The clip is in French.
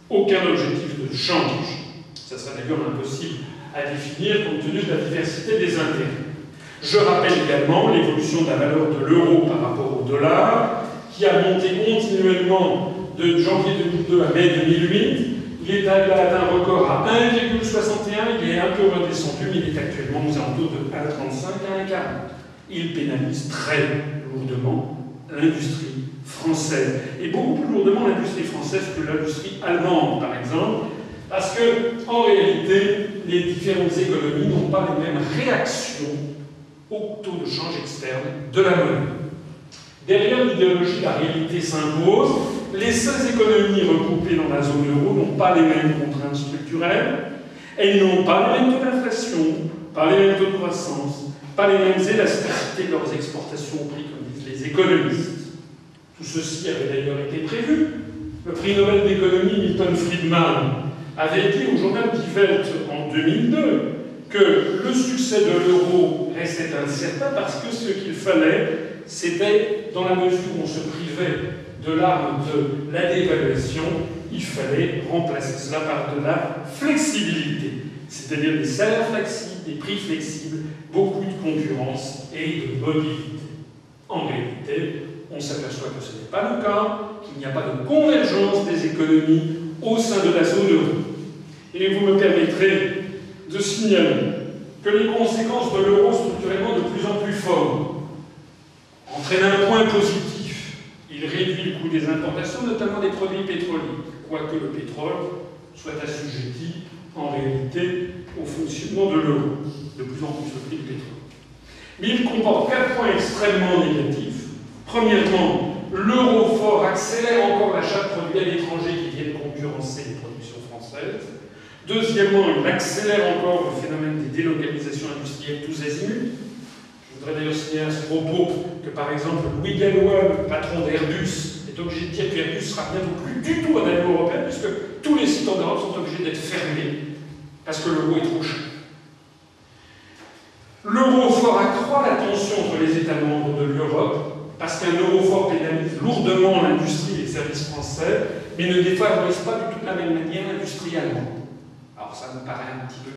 aucun objectif de change. Ça serait d'ailleurs impossible à définir compte tenu de la diversité des intérêts. Je rappelle également l'évolution de la valeur de l'euro par rapport au dollar, qui a monté continuellement de janvier 2002 à mai 2008. Il a atteint un record à 1,61, il est un peu redescendu, mais il est actuellement aux alentours de 1,35 à 1,40. Il pénalise très lourdement l'industrie française, et beaucoup plus lourdement l'industrie française que l'industrie allemande, par exemple, parce que, en réalité, les différentes économies n'ont pas les mêmes réactions au taux de change externe de la monnaie. Derrière l'idéologie, la réalité s'impose. Les 16 économies regroupées dans la zone euro n'ont pas les mêmes contraintes structurelles, elles n'ont pas les mêmes taux d'inflation, pas les mêmes taux de croissance, pas les mêmes élasticités de leurs exportations au prix, comme disent les économistes. Tout ceci avait d'ailleurs été prévu. Le prix Nobel d'économie Milton Friedman avait dit au journal Die Welt en 2002 que le succès de l'euro restait incertain parce que ce qu'il fallait, c'était, dans la mesure où on se privait de l'arme de la dévaluation, il fallait remplacer cela par de la flexibilité, c'est-à-dire des salaires flexibles, des prix flexibles, beaucoup de concurrence et de mobilité. En réalité, on s'aperçoit que ce n'est pas le cas, qu'il n'y a pas de convergence des économies au sein de la zone euro. Et vous me permettrez de signaler que les conséquences de l'euro structurellement de plus en plus fortes entraînent un point positif. Il réduit le coût des importations, notamment des produits pétroliers, quoique le pétrole soit assujetti en réalité au fonctionnement de l'euro, de plus en plus le prix du pétrole. Mais il comporte 4 points extrêmement négatifs. Premièrement, l'euro fort accélère encore l'achat de produits à l'étranger qui viennent concurrencer les productions françaises. Deuxièmement, il accélère encore le phénomène des délocalisations industrielles tous azimuts. Je voudrais d'ailleurs signaler à ce propos que, par exemple, Louis Gallois, le patron d'Airbus, est obligé de dire qu'Airbus sera bientôt plus du tout un aéroport européen, puisque tous les sites en Europe sont obligés d'être fermés, parce que l'euro est trop cher. L'euro fort accroît la tension entre les États membres de l'Europe, parce qu'un euro fort pénalise lourdement l'industrie et les services français, mais ne défavorise pas du tout de la même manière l'industrie allemande. Alors ça me paraît un petit peu